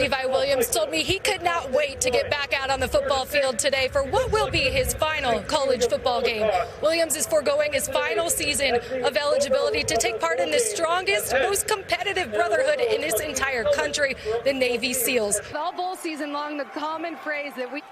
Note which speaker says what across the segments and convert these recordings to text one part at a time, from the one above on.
Speaker 1: Levi Williams told me he could not wait to get back out on the football field today for what will be his final college football game. Williams is foregoing his final season of eligibility to take part in the strongest, most competitive brotherhood in this entire country, the Navy SEALs.
Speaker 2: All bowl season long, the common phrase that we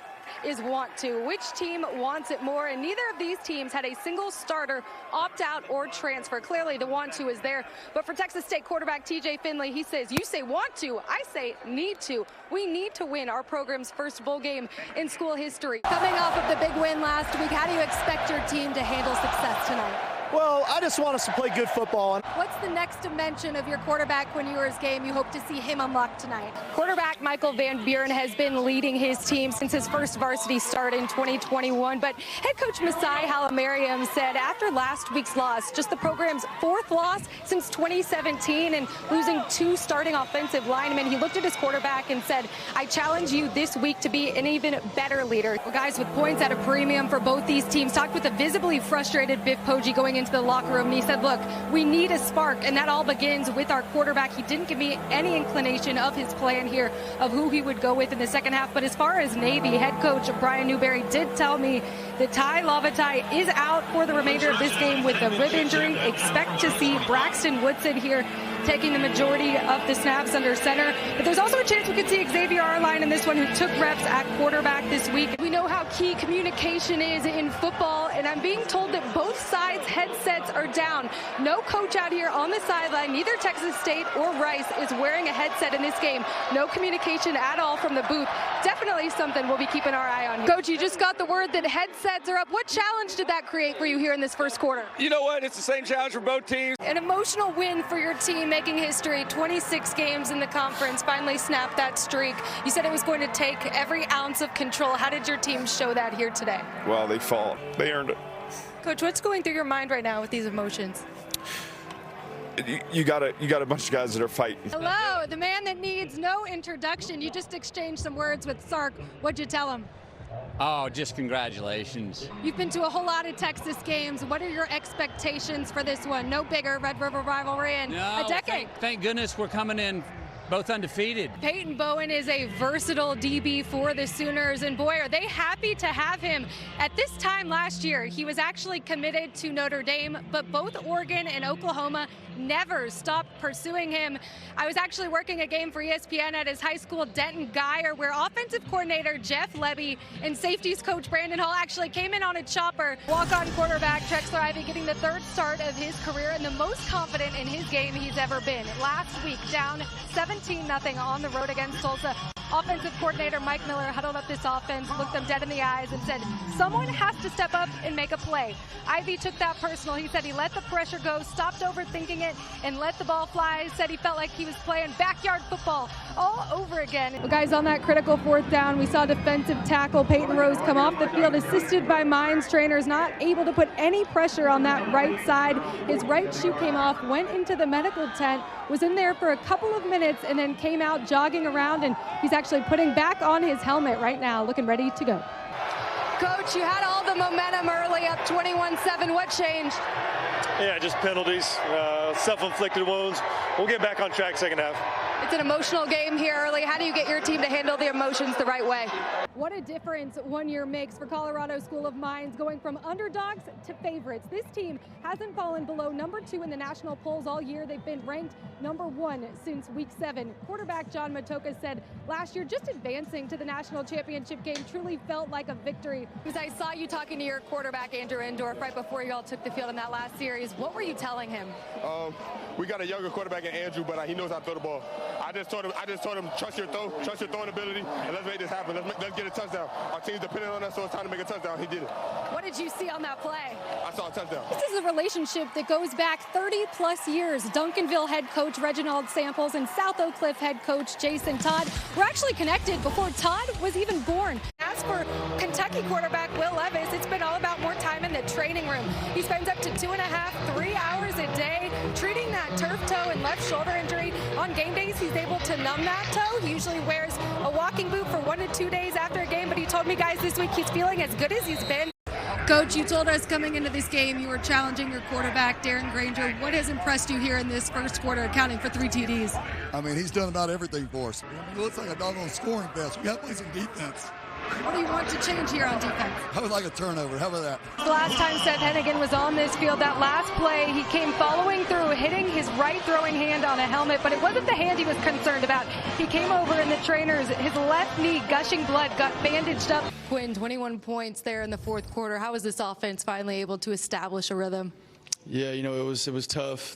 Speaker 2: is want to. Which team wants it more? And neither of these teams had a single starter opt out or transfer. Clearly the want to is there. But for Texas State quarterback TJ Finley, he says, you say want to, I say need to. We need to win our program's first bowl game in school history. Coming off of the big win last week, how do you expect your team to handle success tonight?
Speaker 3: Well, I just want us to play good football.
Speaker 2: What's the next dimension of your quarterback when you were his game you hope to see him unlock tonight? Quarterback Michael Van Buren has been leading his team since his first varsity start in 2021. But head coach Masai Halamariam said after last week's loss, just the program's fourth loss since 2017 and losing two starting offensive linemen, he looked at his quarterback and said, I challenge you this week to be an even better leader. Well, guys with points at a premium for both these teams talked with a visibly frustrated Biff Poggi going into the locker room, and he said, look, we need a spark, and that all begins with our quarterback. He didn't give me any inclination of his plan here of who he would go with in the second half. But as far as Navy, head coach Brian Newberry did tell me that Ty Lavatai is out for the remainder of this game with a rib injury. Expect to see Braxton Woodson here taking the majority of the snaps under center. But there's also a chance we could see Xavier Arline in this one, who took reps at quarterback this week. We know how key communication is in football, and I'm being told that both sides' headsets are down. No coach out here on the sideline, neither Texas State or Rice is wearing a headset in this game. No communication at all from the booth. Definitely something we'll be keeping our eye on here. Coach, you just got the word that headsets are up. What challenge did that create for you here in this first quarter?
Speaker 4: You know what? It's the same challenge for both teams.
Speaker 1: An emotional win for your team, making history. 26 games in the conference, finally snapped that streak. You said it was going to take every ounce of control. How did your team show that here today?
Speaker 4: Well, they fought. They earned it.
Speaker 1: Coach, what's going through your mind right now with these emotions?
Speaker 4: You got a bunch of guys that are fighting.
Speaker 2: Hello, the man that needs no introduction. You just exchanged some words with Sark. What'd you tell him?
Speaker 5: Oh, just congratulations.
Speaker 2: You've been to a whole lot of Texas games. What are your expectations for this one? No bigger Red River rivalry in a decade.
Speaker 5: Thank goodness we're coming in both undefeated.
Speaker 2: Peyton Bowen is a versatile DB for the Sooners, and boy, are they happy to have him. At this time last year, he was actually committed to Notre Dame, but both Oregon and Oklahoma never stopped pursuing him. I was actually working a game for ESPN at his high school, Denton Guyer, where offensive coordinator Jeff Levy and safeties coach Brandon Hall actually came in on a chopper. Walk-on quarterback Trexler Ivy getting the third start of his career and the most confident in his game he's ever been. Last week, down 17-0 on the road against Tulsa. Offensive coordinator Mike Miller huddled up this offense, looked them dead in the eyes, and said, someone has to step up and make a play. Ivy took that personal. He said he let the pressure go, stopped overthinking it, and let the ball fly. Said he felt like he was playing backyard football all over again. Well, guys, on that critical fourth down, we saw defensive tackle Peyton Rose come off the field, assisted by Mines trainers, not able to put any pressure on that right side. His right shoe came off, went into the medical tent, was in there for a couple of minutes, and then came out jogging around, and he's actually putting back on his helmet right now, looking ready to go. Coach, you had all the momentum early, up 21-7. What changed?
Speaker 3: Yeah, just penalties, self-inflicted wounds. We'll get back on track second half.
Speaker 2: It's an emotional game here early. How do you get your team to handle the emotions the right way? What a difference 1 year makes for Colorado School of Mines, going from underdogs to favorites. This team hasn't fallen below number 2 in the national polls all year. They've been ranked number 1 since week 7. Quarterback John Matoka said last year just advancing to the national championship game truly felt like a victory. Because I saw you talking to your quarterback Andrew Endorf right before you all took the field in that last series. What were you telling him?
Speaker 6: We got a younger quarterback in Andrew, but he knows how to throw the ball. I just told him, trust your throwing ability, and let's make this happen. Let's get a touchdown. Our team's depending on us, so it's time to make a touchdown. He did it.
Speaker 2: What did you see on that play?
Speaker 6: I saw a touchdown.
Speaker 2: This is a relationship that goes back 30-plus years. Duncanville head coach Reginald Samples and South Oak Cliff head coach Jason Todd were actually connected before Todd was even born. As for Kentucky quarterback Will Levis, it's been all about more time in the training room. He spends up to 2.5, 3 hours a day treating that turf toe and left shoulder injury. On game days, he's able to numb that toe. He usually wears a walking boot for 1 to 2 days after a game, but he told me, guys, this week he's feeling as good as he's been. Coach, you told us coming into this game you were challenging your quarterback, Darren Granger. What has impressed you here in this first quarter, accounting for 3 TDs?
Speaker 7: I mean, he's done about everything for us. It looks like a doggone scoring fest. We got to play some defense.
Speaker 2: What do you want to change here on defense?
Speaker 7: I would like a turnover. How about that?
Speaker 2: The last time Seth Hennigan was on this field, that last play, he came following through, hitting his right throwing hand on a helmet, but it wasn't the hand he was concerned about. He came over and the trainers, his left knee, gushing blood, got bandaged up. Quinn, 21 points there in the fourth quarter. How was this offense finally able to establish a rhythm?
Speaker 8: Yeah, you know, it was tough.